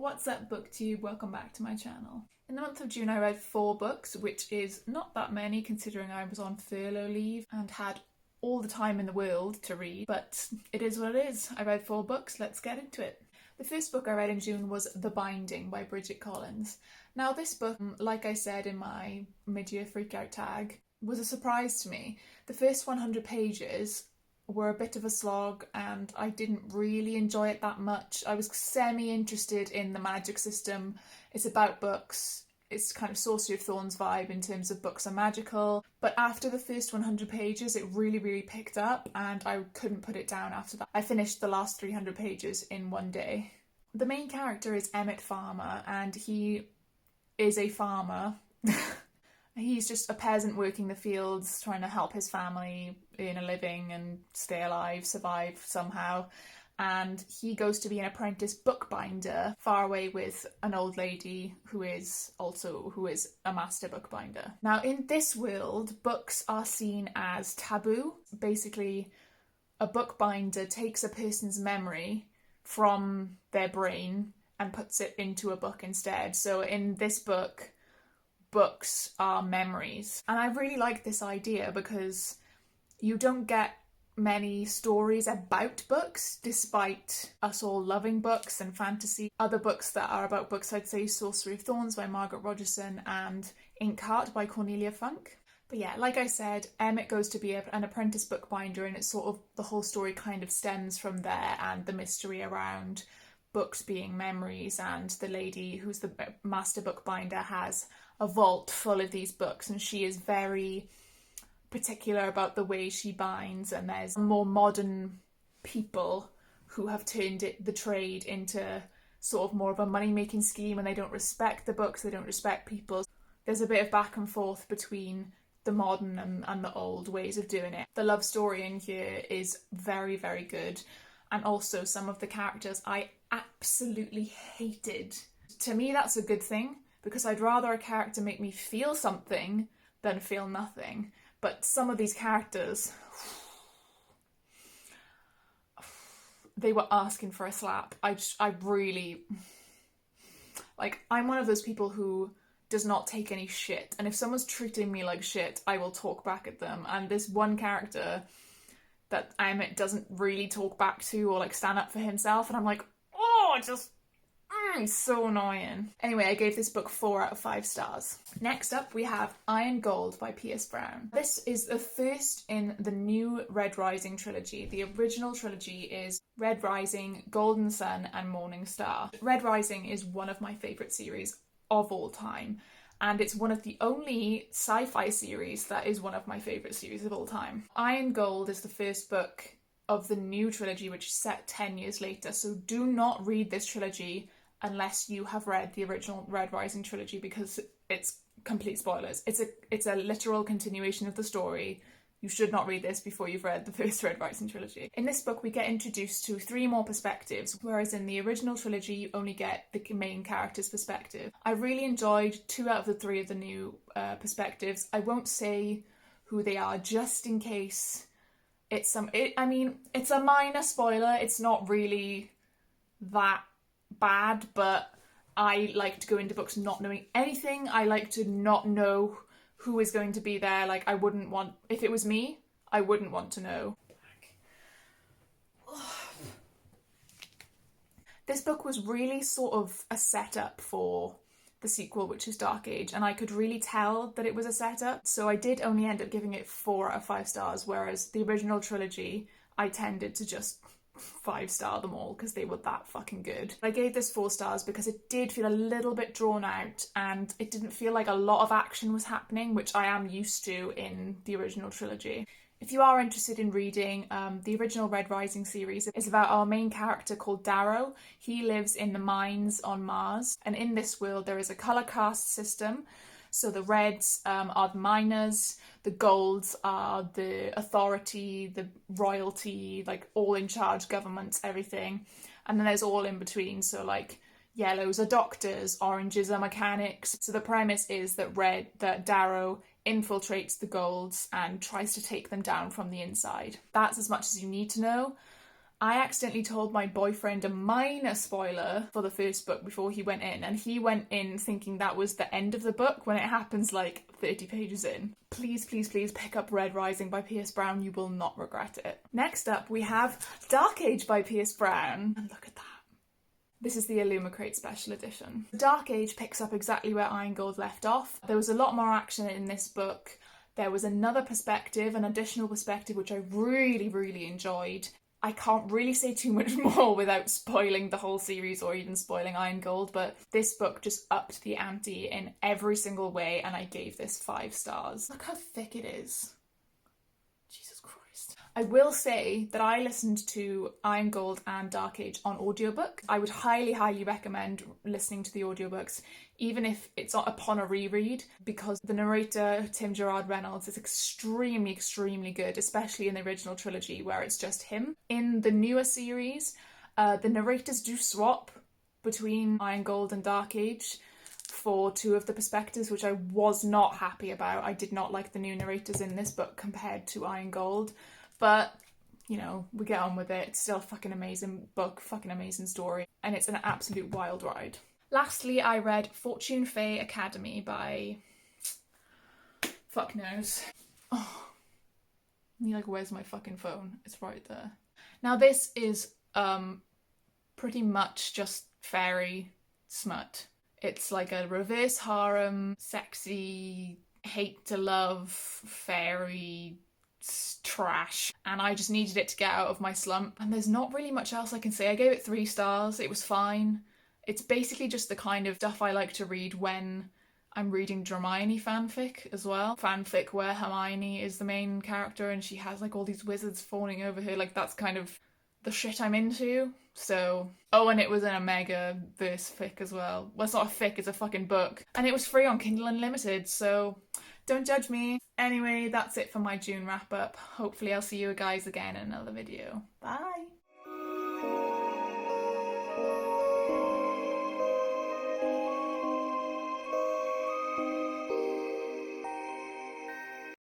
What's up, booktube? Welcome back to my channel. In the month of June I read 4 books, which is not that many considering I was on furlough leave and had all the time in the world to read, but it is what it is. I read 4 books, let's get into it. The first book I read in June was The Binding by Bridget. Now this book, like I said in my mid-year freakout tag, was a surprise to me. The first 100 pages were a bit of a slog and I didn't really enjoy it that much. I was semi-interested in the magic system. It's about books. It's kind of Sorcery of Thorn's vibe in terms of books are magical. But after the first 100 pages, it really picked up and I couldn't put it down after that. I finished the last 300 pages in one day. The main character is Emmett Farmer and he is a farmer. He's just a peasant working the fields, trying to help his family earn a living and stay alive, survive somehow. And he goes to be an apprentice bookbinder far away with an old lady who is a master bookbinder. Now in this world, books are seen as taboo. Basically, a bookbinder takes a person's memory from their brain and puts it into a book instead. So in this book, books are memories. And I really like this idea because you don't get many stories about books, despite us all loving books and fantasy. Other books that are about books, I'd say Sorcery of Thorns by Margaret Rogerson and Inkheart by Cornelia Funk. But yeah, like I said, Emmett goes to be an apprentice bookbinder and it's sort of the whole story kind of stems from there and the mystery around books being memories, and the lady who's the master bookbinder has a vault full of these books and she is very particular about the way she binds, and there's more modern people who have turned the trade into sort of more of a money-making scheme and they don't respect the books, they don't respect people. There's a bit of back and forth between the modern and the old ways of doing it. The love story in here is very good, and also some of the characters I absolutely hated. To me that's a good thing, because I'd rather a character make me feel something than feel nothing. But some of these characters, they were asking for a slap. I really, like, I'm one of those people who does not take any shit. And if someone's treating me like shit, I will talk back at them. And this one character that Emmett doesn't really talk back to or like stand up for himself. And I'm like, oh, it's so annoying. Anyway, I gave this book 4 out of 5 stars. Next up, we have Iron Gold by Pierce Brown. This is the first in the new Red Rising trilogy. The original trilogy is Red Rising, Golden Sun, and Morning Star. Red Rising is one of my favourite series of all time, and it's one of the only sci-fi series that is one of my favourite series of all time. Iron Gold is the first book of the new trilogy, which is set 10 years later, so do not read this trilogy unless you have read the original Red Rising trilogy, because it's complete spoilers. It's a literal continuation of the story. You should not read this before you've read the first Red Rising trilogy. In this book we get introduced to 3 more perspectives, whereas in the original trilogy you only get the main character's perspective. I really enjoyed 2 out of the 3 of the new perspectives. I won't say who they are just in case it's it's a minor spoiler. It's not really that bad, but I like to go into books not knowing anything. I like to not know who is going to be there. Like, if it was me, I wouldn't want to know. This book was really sort of a setup for the sequel, which is Dark Age, and I could really tell that it was a setup, so I did only end up giving it 4 out of 5 stars, whereas the original trilogy I tended to just 5-star them all because they were that fucking good. I gave this 4 stars because it did feel a little bit drawn out and it didn't feel like a lot of action was happening, which I am used to in the original trilogy. If you are interested in reading, the original Red Rising series is about our main character called Darrow. He lives in the mines on Mars, and in this world there is a colour caste system. So the reds are the miners, the golds are the authority, the royalty, like all in charge governments, everything. And then there's all in between, so like yellows are doctors, oranges are mechanics. So the premise is that Darrow infiltrates the golds and tries to take them down from the inside. That's as much as you need to know. I accidentally told my boyfriend a minor spoiler for the first book before he went in, and he went in thinking that was the end of the book when it happens like 30 pages in. Please, please, please pick up Red Rising by Pierce Brown. You will not regret it. Next up, we have Dark Age by Pierce Brown. And look at that. This is the Illumicrate special edition. Dark Age picks up exactly where Iron Gold left off. There was a lot more action in this book. There was another perspective, an additional perspective, which I really, really enjoyed. I can't really say too much more without spoiling the whole series or even spoiling Iron Gold, but this book just upped the ante in every single way, and I gave this 5 stars. Look how thick it is. Jesus Christ. I will say that I listened to Iron Gold and Dark Age on audiobook. I would highly, highly recommend listening to the audiobooks, even if it's upon a reread, because the narrator, Tim Gerard Reynolds, is extremely, extremely good, especially in the original trilogy where it's just him. In the newer series, the narrators do swap between Iron Gold and Dark Age for 2 of the perspectives, which I was not happy about. I did not like the new narrators in this book compared to Iron Gold, but you know, we get on with it. It's still a fucking amazing book, fucking amazing story, and it's an absolute wild ride. Lastly, I read Fortune Fay Academy by... fuck knows. Oh, you're like, where's my fucking phone? It's right there. Now this is pretty much just fairy smut. It's like a reverse harem, sexy, hate to love, fairy trash, and I just needed it to get out of my slump. And there's not really much else I can say. I gave it 3 stars. It was fine. It's basically just the kind of stuff I like to read when I'm reading Hermione fanfic as well. Fanfic where Hermione is the main character and she has like all these wizards fawning over her. Like, that's kind of the shit I'm into. So, oh, and it was in a mega verse fic as well. Well, it's not a fic, it's a fucking book. And it was free on Kindle Unlimited, so don't judge me. Anyway, that's it for my June wrap up. Hopefully I'll see you guys again in another video. Bye!